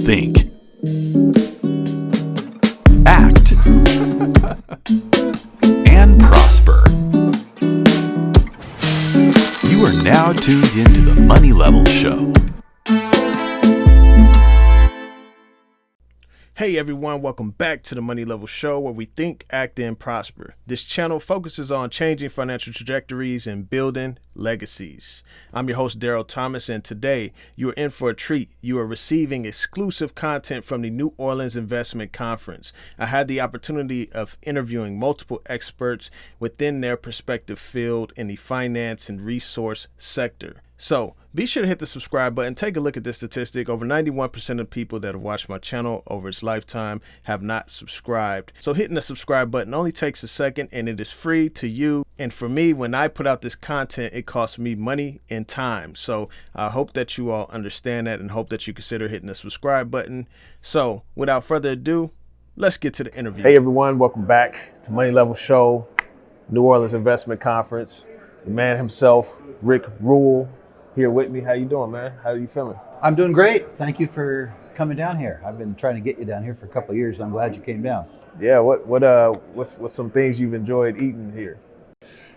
think, act, and prosper. You are now tuned into the Money Level Show. Hey everyone, welcome back to the Money Level Show, where we think, act, and prosper. This channel focuses on changing financial trajectories and building legacies. I'm your host, Daryl Thomas, and today you are in for a treat. You are receiving exclusive content from the New Orleans Investment Conference. I had the opportunity of interviewing multiple experts within their respective field in the finance and resource sector. So be sure to hit the subscribe button. Take a look at this statistic. Over 91% of people that have watched my channel over its lifetime have not subscribed. So hitting the subscribe button only takes a second, and it is free to you. And for me, when I put out this content, it costs me money and time. So I hope that you all understand that and hope that you consider hitting the subscribe button. So without further ado, let's get to the interview. Hey everyone, welcome back to Money Level Show, New Orleans Investment Conference. The man himself, Rick Rule, here with me. How you doing, man? How are you feeling? I'm doing great. Thank you for coming down here. I've been trying to get you down here for a couple of years, and I'm glad you came down. Yeah. What's some things you've enjoyed eating here?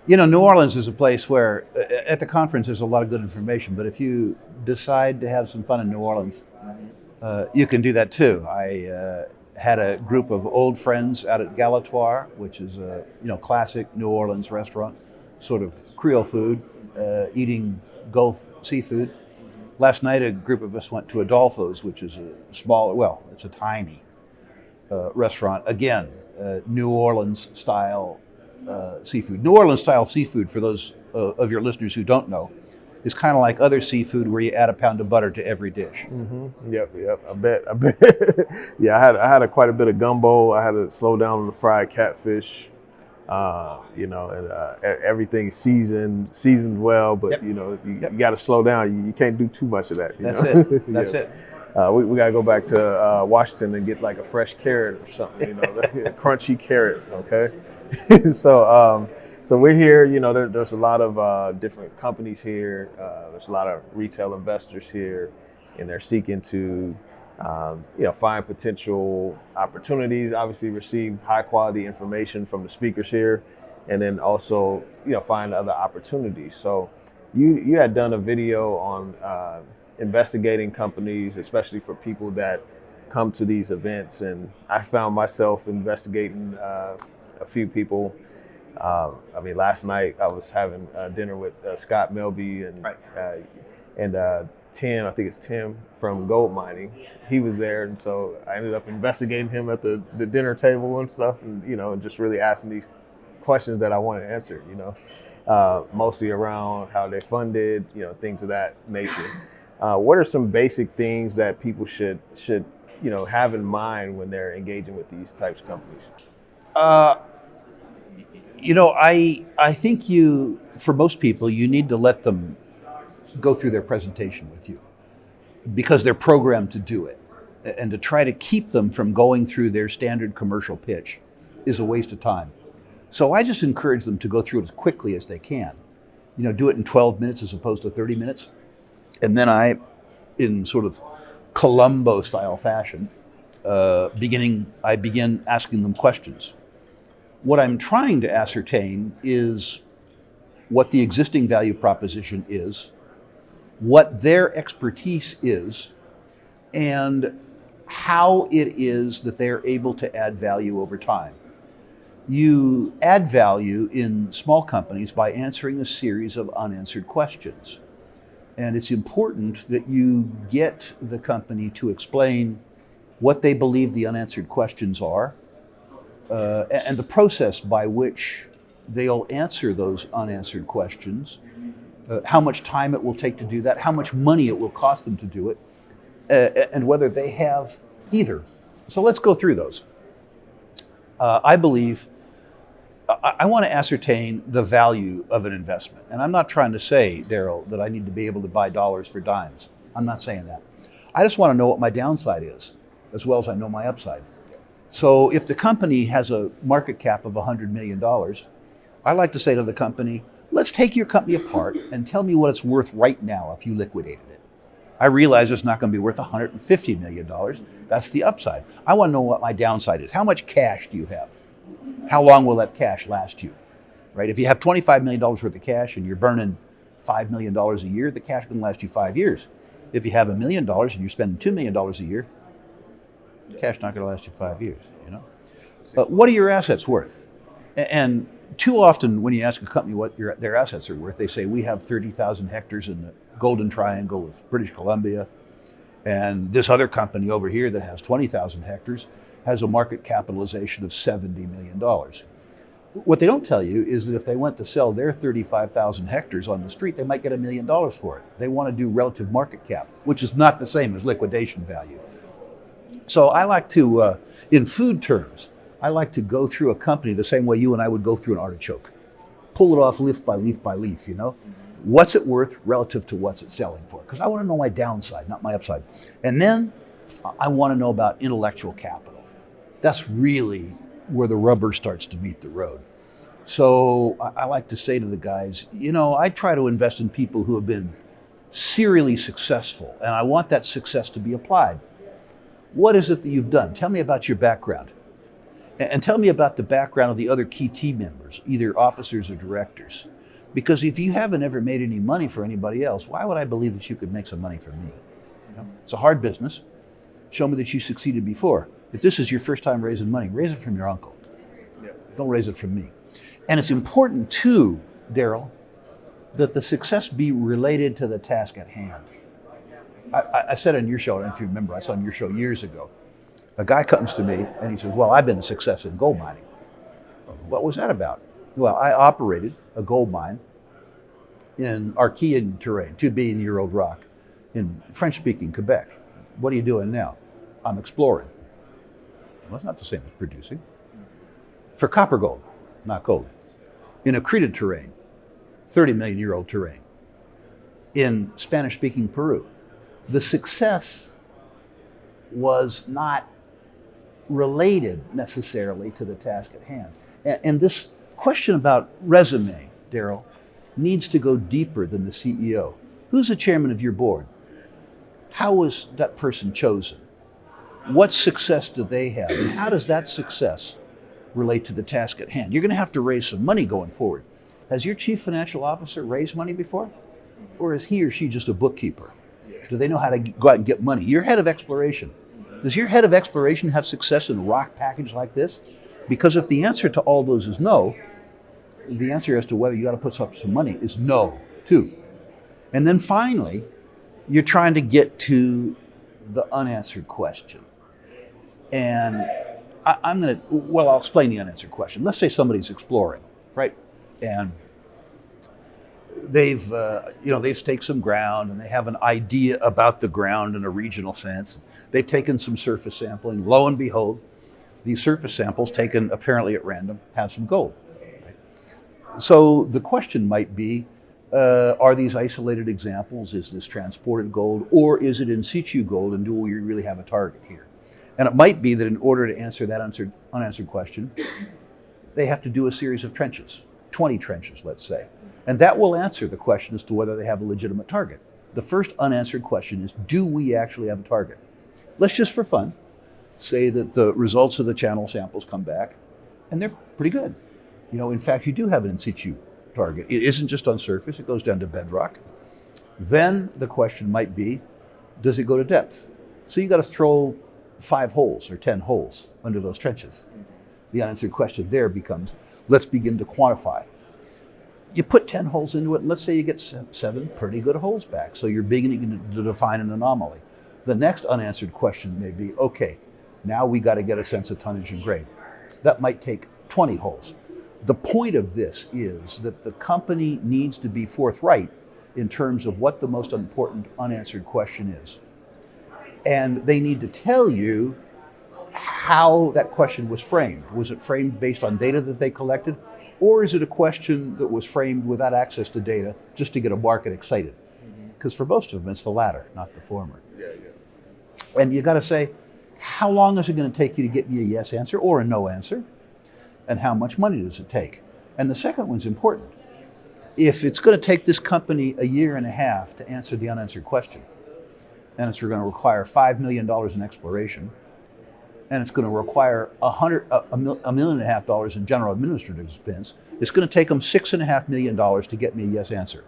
You know, New Orleans is a place where at the conference there's a lot of good information, but if you decide to have some fun in New Orleans, you can do that too. I had a group of old friends out at Galatoire, which is a classic New Orleans restaurant, sort of Creole food, eating Gulf seafood. Last night, a group of us went to Adolfo's, which is it's a tiny restaurant. Again, New Orleans style seafood. New Orleans style seafood, for those of your listeners who don't know, is kind of like other seafood where you add a pound of butter to every dish. Mm-hmm. Yep. I bet. Yeah, I had quite a bit of gumbo. I had to slow down on the fried catfish. Everything seasoned well, but Yep. You got to slow down. You can't do too much of that. That's it. That's it. We got to go back to Washington and get like a fresh carrot or something, crunchy carrot. Okay. So we're here, there's a lot of different companies here. There's a lot of retail investors here, and they're seeking to find potential opportunities, obviously receive high quality information from the speakers here, and then also, find other opportunities. So you had done a video on investigating companies, especially for people that come to these events. And I found myself investigating a few people. Last night I was having dinner with Scott Melby and Tim, I think it's Tim from Gold Mining. He was there, and so I ended up investigating him at the dinner table and stuff, and just really asking these questions that I wanted answered, mostly around how they funded, things of that nature. What are some basic things that people should have in mind when they're engaging with these types of companies? I think for most people, you need to let them go through their presentation with you because they're programmed to do it. And to try to keep them from going through their standard commercial pitch is a waste of time. So I just encourage them to go through it as quickly as they can. Do it in 12 minutes as opposed to 30 minutes. And then I, in sort of Columbo style fashion, I begin asking them questions. What I'm trying to ascertain is what the existing value proposition is, what their expertise is, and how it is that they're able to add value over time. You add value in small companies by answering a series of unanswered questions. And it's important that you get the company to explain what they believe the unanswered questions are, and the process by which they'll answer those unanswered questions, how much time it will take to do that, how much money it will cost them to do it, and whether they have either. So let's go through those. I believe I want to ascertain the value of an investment. And I'm not trying to say, Daryl, that I need to be able to buy dollars for dimes. I'm not saying that. I just want to know what my downside is, as well as I know my upside. So if the company has a market cap of $100 million, I like to say to the company, let's take your company apart and tell me what it's worth right now if you liquidated it. I realize it's not going to be worth $150 million. That's the upside. I want to know what my downside is. How much cash do you have? How long will that cash last you? Right? If you have $25 million worth of cash and you're burning $5 million a year, the cash can last you 5 years. If you have $1 million and you're spending $2 million a year, the cash not going to last you 5 years. But what are your assets worth? And too often when you ask a company what their assets are worth, they say, we have 30,000 hectares in the Golden Triangle of British Columbia. And this other company over here that has 20,000 hectares has a market capitalization of $70 million. What they don't tell you is that if they went to sell their 35,000 hectares on the street, they might get $1 million for it. They want to do relative market cap, which is not the same as liquidation value. So I like to, in food terms, I like to go through a company the same way you and I would go through an artichoke. Pull it off leaf by leaf by leaf, What's it worth relative to what's it selling for? Because I want to know my downside, not my upside. And then I want to know about intellectual capital. That's really where the rubber starts to meet the road. So I like to say to the guys, I try to invest in people who have been serially successful, and I want that success to be applied. What is it that you've done? Tell me about your background. And tell me about the background of the other key team members, either officers or directors. Because if you haven't ever made any money for anybody else, why would I believe that you could make some money for me? It's a hard business. Show me that you succeeded before. If this is your first time raising money, raise it from your uncle. Don't raise it from me. And it's important too, Daryl, that the success be related to the task at hand. I said on your show, I don't know if you remember, I saw on your show years ago, a guy comes to me and he says, well, I've been a success in gold mining. What was that about? Well, I operated a gold mine in Archean terrain, 2 billion-year-old rock, in French-speaking Quebec. What are you doing now? I'm exploring. Well, it's not the same as producing. For copper gold, not gold. In accreted terrain, 30 million-year-old terrain. In Spanish-speaking Peru. The success was not related necessarily to the task at hand. And this question about resume, Daryl, needs to go deeper than the CEO. Who's the chairman of your board? How was that person chosen? What success do they have? And how does that success relate to the task at hand? You're going to have to raise some money going forward. Has your chief financial officer raised money before? Or is he or she just a bookkeeper? Do they know how to go out and get money? Your head of exploration. Does your head of exploration have success in a rock package like this? Because if the answer to all those is no, the answer as to whether you got to put up some money is no, too. And then finally, you're trying to get to the unanswered question. And I'll explain the unanswered question. Let's say somebody's exploring, right? And they've staked some ground and they have an idea about the ground in a regional sense. They've taken some surface sampling. Lo and behold, these surface samples taken apparently at random have some gold. Right? So the question might be, are these isolated examples? Is this transported gold, or is it in situ gold, and do we really have a target here? And it might be that in order to answer that unanswered question, they have to do a series of trenches, 20 trenches, let's say. And that will answer the question as to whether they have a legitimate target. The first unanswered question is, do we actually have a target? Let's just for fun say that the results of the channel samples come back and they're pretty good. In fact, you do have an in situ target. It isn't just on surface, it goes down to bedrock. Then the question might be, does it go to depth? So you got to throw 5 holes or 10 holes under those trenches. The unanswered question there becomes, let's begin to quantify. You put 10 holes into it, and let's say you get 7 pretty good holes back. So you're beginning to define an anomaly. The next unanswered question may be, okay, now we got to get a sense of tonnage and grade. That might take 20 holes. The point of this is that the company needs to be forthright in terms of what the most important unanswered question is. And they need to tell you how that question was framed. Was it framed based on data that they collected? Or is it a question that was framed without access to data just to get a market excited? Because for most of them, it's the latter, not the former. And you got to say, how long is it going to take you to get me a yes answer or a no answer? And how much money does it take? And the second one's important. If it's going to take this company a year and a half to answer the unanswered question, and it's going to require $5 million in exploration, and it's going to require $1.5 million in general administrative expense. It's going to take them $6.5 million to get me a yes answer.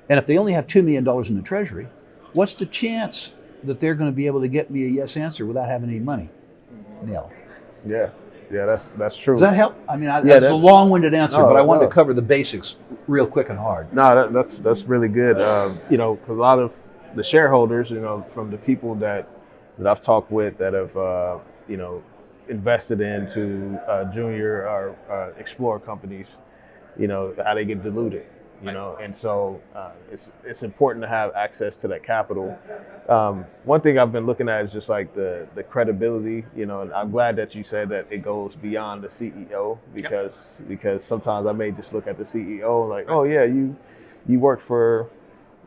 And if they only have $2 million in the treasury, what's the chance that they're going to be able to get me a yes answer without having any money? Nil. Yeah, that's true. Does that help? I mean, that's a long-winded answer, but I wanted to cover the basics real quick and hard. No, that's really good. 'Cause a lot of the shareholders, from the people that I've talked with that have, invested into junior or explorer companies, how they get diluted. And so it's important to have access to that capital. One thing I've been looking at is just like the credibility, and I'm glad that you said that it goes beyond the CEO because sometimes I may just look at the CEO like, oh yeah, you work for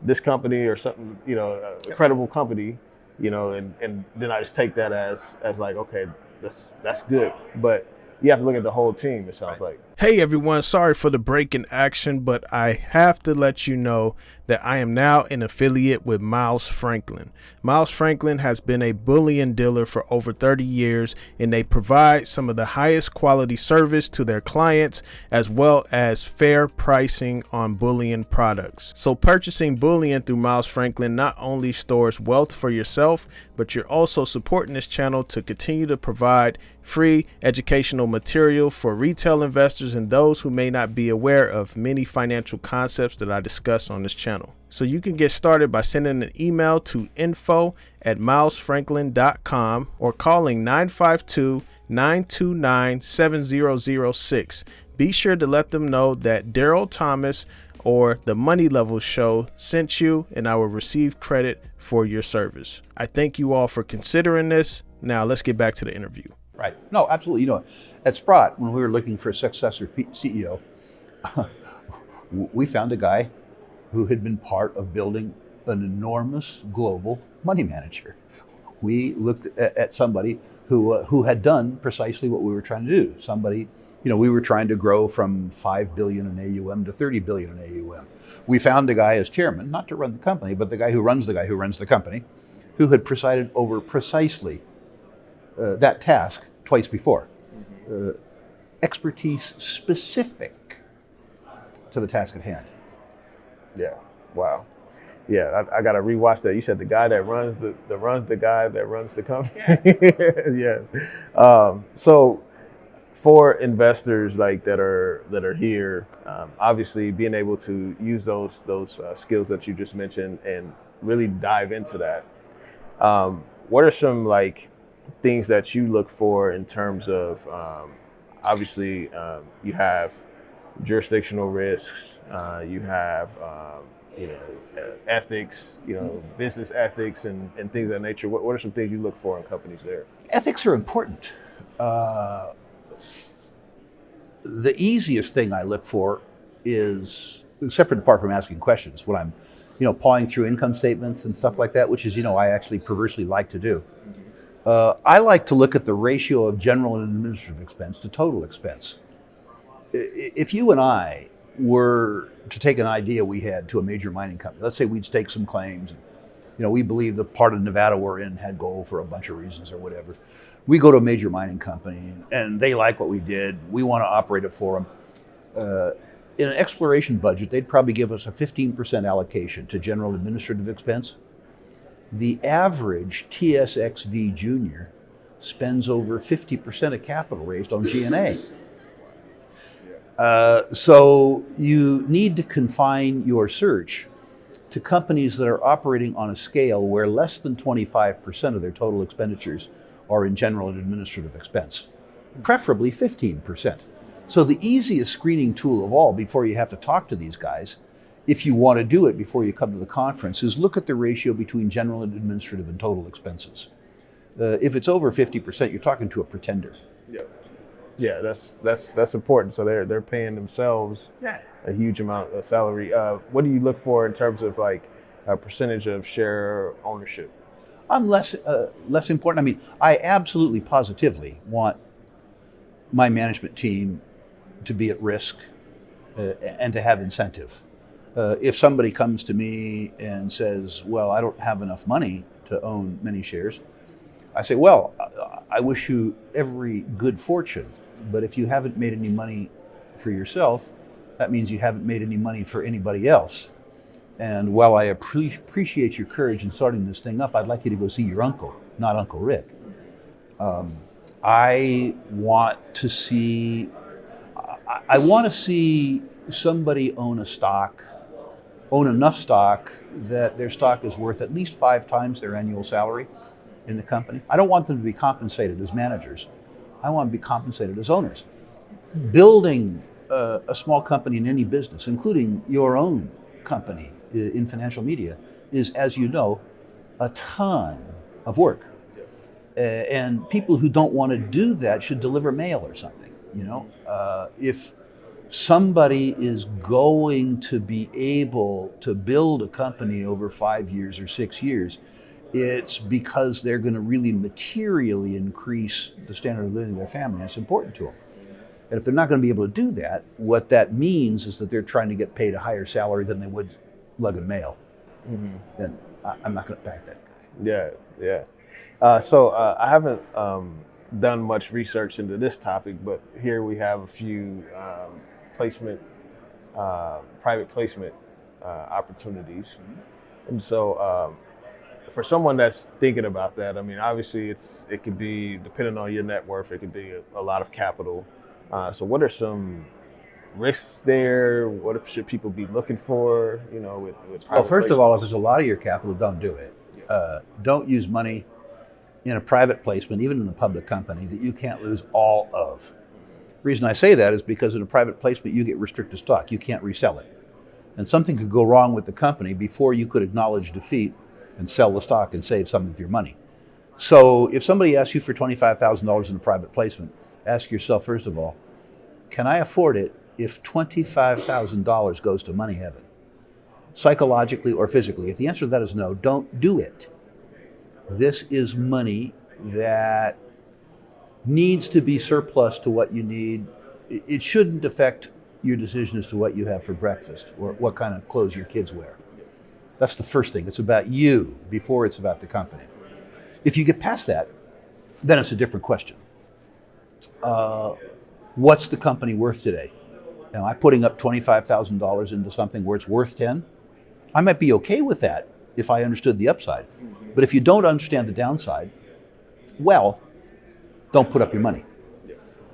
this company or something, a credible company, and then I just take that as like, okay, that's good. But you have to look at the whole team, it sounds like. Hey everyone, sorry for the break in action, but I have to let you know that I am now an affiliate with Miles Franklin. Miles Franklin has been a bullion dealer for over 30 years, and they provide some of the highest quality service to their clients as well as fair pricing on bullion products. So purchasing bullion through Miles Franklin not only stores wealth for yourself, but you're also supporting this channel to continue to provide free educational material for retail investors and those who may not be aware of many financial concepts that I discuss on this channel. So you can get started by sending an email to info@milesfranklin.com or calling 952-929-7006. Be sure to let them know that Daryl Thomas or the Money Level Show sent you, and I will receive credit for your service. I thank you all for considering this. Now let's get back to the interview. Right. No, absolutely. At Sprott, when we were looking for a successor CEO, we found a guy who had been part of building an enormous global money manager. We looked at somebody who had done precisely what we were trying to do. Somebody, we were trying to grow from 5 billion in AUM to 30 billion in AUM. We found a guy as chairman, not to run the company, but the guy who runs the company, who had presided over precisely that task twice before. Expertise specific to the task at hand. Yeah. Wow. Yeah, I got to rewatch that. You said the guy that runs the guy that runs the company. Yeah. So for investors like that are here, obviously being able to use those skills that you just mentioned and really dive into that. What are some things that you look for in terms of obviously you have jurisdictional risks, you have ethics, business ethics and things of that nature. What are some things you look for in companies there? Ethics are important. The easiest thing I look for is, separate apart from asking questions, when I'm pawing through income statements and stuff like that, which is I actually perversely like to do. I like to look at the ratio of general and administrative expense to total expense. If you and I were to take an idea we had to a major mining company, let's say we'd stake some claims, and, we believe the part of Nevada we're in had gold for a bunch of reasons or whatever. We go to a major mining company and they like what we did. We want to operate it for them. In an exploration budget, they'd probably give us a 15% allocation to general administrative expense. The average TSXV junior spends over 50% of capital raised on G&A. So you need to confine your search to companies that are operating on a scale where less than 25% of their total expenditures are in general and administrative expense, preferably 15%. So the easiest screening tool of all before you have to talk to these guys, if you want to do it before you come to the conference, is look at the ratio between general and administrative and total expenses. If it's over 50%, you're talking to a pretender. Yeah, that's important. So they're paying themselves a huge amount of salary. What do you look for in terms of a percentage of share ownership? I'm less important. I mean, I absolutely positively want my management team to be at risk and to have incentive. If somebody comes to me and says, well, I don't have enough money to own many shares. I say, well, I wish you every good fortune, but if you haven't made any money for yourself, that means you haven't made any money for anybody else. And while I appreciate your courage in starting this thing up, I'd like you to go see your uncle, not Uncle Rick. I want to see somebody own enough stock that their stock is worth at least 5 times their annual salary in the company. I don't want them to be compensated as managers. I want to be compensated as owners. Building a small company in any business, including your own company in financial media, is, as you know, a ton of work. And people who don't want to do that should deliver mail or something. If somebody is going to be able to build a company over 5 years or 6 years, it's because they're going to really materially increase the standard of living of their family. And it's important to them. And if they're not going to be able to do that, what that means is that they're trying to get paid a higher salary than they would lugging mail. Mm-hmm. And I'm not going to back that guy. Yeah. So I haven't done much research into this topic, but here we have a few private placement opportunities. Mm-hmm. And so for someone that's thinking about that, I mean, obviously it could be, depending on your net worth, it could be a lot of capital. So what are some risks there? What should people be looking for, with Well, first of all, if it's a lot of your capital, don't do it. Don't use money in a private placement, even in a public company, that you can't lose all of. The reason I say that is because in a private placement, you get restricted stock. You can't resell it. And something could go wrong with the company before you could acknowledge defeat and sell the stock and save some of your money. So if somebody asks you for $25,000 in a private placement, ask yourself, first of all, can I afford it if $25,000 goes to money heaven? Psychologically or physically? If the answer to that is no, don't do it. This is money that needs to be surplus to what you need. It shouldn't affect your decision as to what you have for breakfast or what kind of clothes your kids wear. That's the first thing. It's about you before it's about the company. If you get past that, then it's a different question. What's the company worth today? Am I putting up $25,000 into something where it's worth 10? I might be okay with that if I understood the upside. But if you don't understand the downside, well, don't put up your money.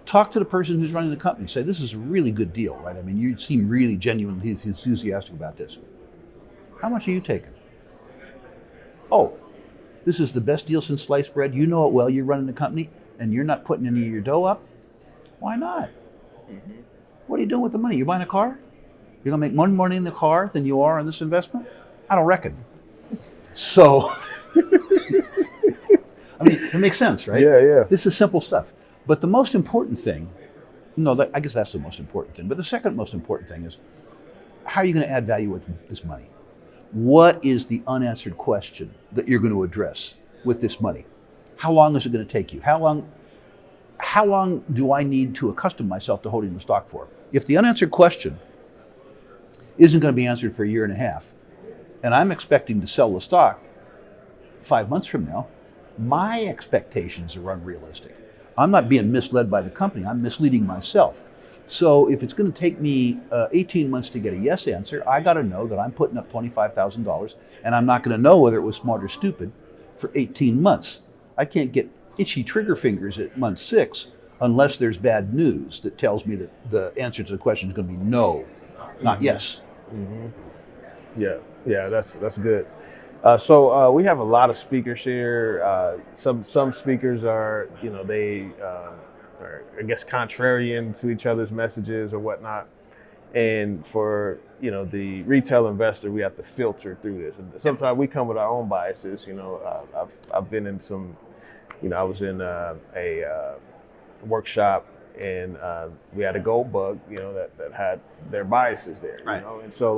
Talk to the person who's running the company. Say, this is a really good deal, right? I mean, you seem really genuinely enthusiastic about this. How much are you taking? Oh, this is the best deal since sliced bread. You know it well. You're running the company and you're not putting any of your dough up. Why not? Mm-hmm. What are you doing with the money? You're buying a car? You're going to make more money in the car than you are on this investment? I don't reckon. So, I mean, it makes sense, right? Yeah. This is simple stuff. But the most important thing, I guess that's the most important thing. But the second most important thing is, how are you going to add value with this money? What is the unanswered question that you're going to address with this money? How long is it going to take you? How long do I need to accustom myself to holding the stock for? If the unanswered question isn't going to be answered for a year and a half, and I'm expecting to sell the stock 5 months from now, my expectations are unrealistic. I'm not being misled by the company, I'm misleading myself. So if it's going to take me 18 months to get a yes answer, I got to know that I'm putting up $25,000, and I'm not going to know whether it was smart or stupid for 18 months. I can't get itchy trigger fingers at month 6 unless there's bad news that tells me that the answer to the question is going to be no, not yes. Mm-hmm. Yeah, that's good. So we have a lot of speakers here. Some speakers are, they are, I guess, contrarian to each other's messages or whatnot. And for, the retail investor, we have to filter through this. And sometimes we come with our own biases. I've been in some, I was in a workshop and we had a gold bug, that had their biases there, right. And so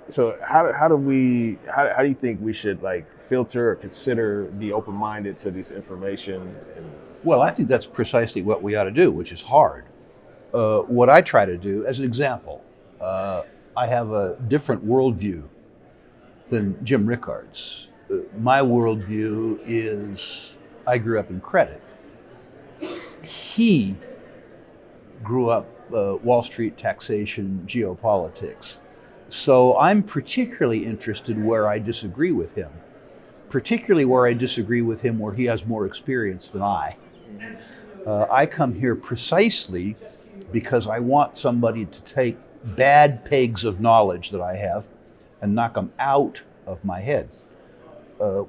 so how do you think we should filter or consider, be open-minded to this information? Well, I think that's precisely what we ought to do, which is hard. What I try to do, as an example, I have a different worldview than Jim Rickard's. My worldview is I grew up in credit. He grew up Wall Street, taxation, geopolitics. So I'm particularly interested where I disagree with him, particularly where I disagree with him where he has more experience than I. I come here precisely because I want somebody to take bad pegs of knowledge that I have and knock them out of my head.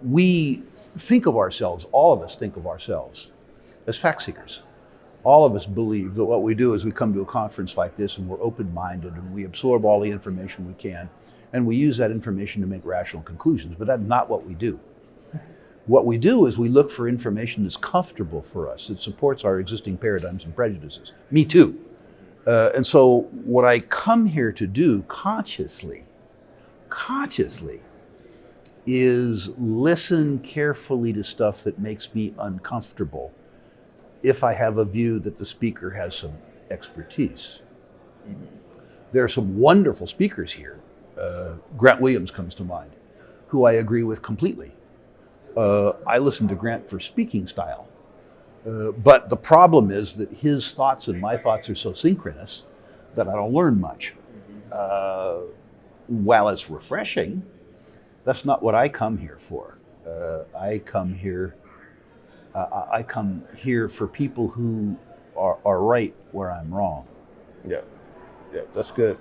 We think of ourselves, all of us think of ourselves as fact seekers. All of us believe that what we do is we come to a conference like this and we're open-minded and we absorb all the information we can and we use that information to make rational conclusions, but that's not what we do. What we do is we look for information that's comfortable for us, that supports our existing paradigms and prejudices. Me too. And so what I come here to do consciously, is listen carefully to stuff that makes me uncomfortable if I have a view that the speaker has some expertise. There are some wonderful speakers here. Grant Williams comes to mind, who I agree with completely. I listen to Grant for speaking style. But the problem is that his thoughts and my thoughts are so synchronous that I don't learn much. While it's refreshing, that's not what I come here for. I come here for people who are right where I'm wrong. Yeah, that's good.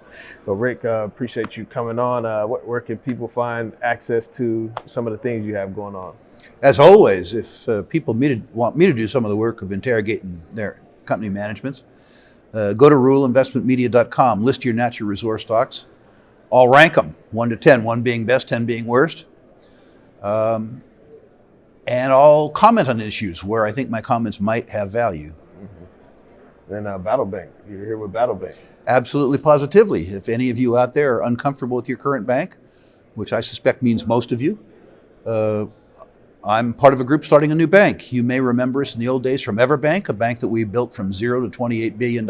Well, Rick, appreciate you coming on. Where can people find access to some of the things you have going on? As always, if people want me to do some of the work of interrogating their company managements, go to ruralinvestmentmedia.com, list your natural resource stocks. I'll rank them 1 to 10, 1 being best, 10 being worst. And I'll comment on issues where I think my comments might have value. Then Battle Bank, you're here with Battle Bank. Absolutely, positively. If any of you out there are uncomfortable with your current bank, which I suspect means most of you, I'm part of a group starting a new bank. You may remember us in the old days from EverBank, a bank that we built from $0 to $28 billion.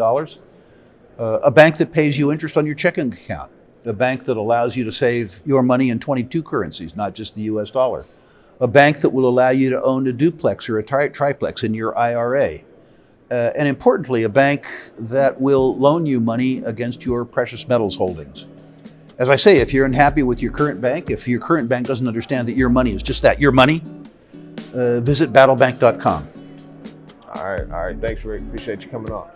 A bank that pays you interest on your checking account. A bank that allows you to save your money in 22 currencies, not just the US dollar. A bank that will allow you to own a duplex or a triplex in your IRA. And importantly, a bank that will loan you money against your precious metals holdings. As I say, if you're unhappy with your current bank, if your current bank doesn't understand that your money is just that, your money, visit battlebank.com. All right. Thanks, Rick. Appreciate you coming on.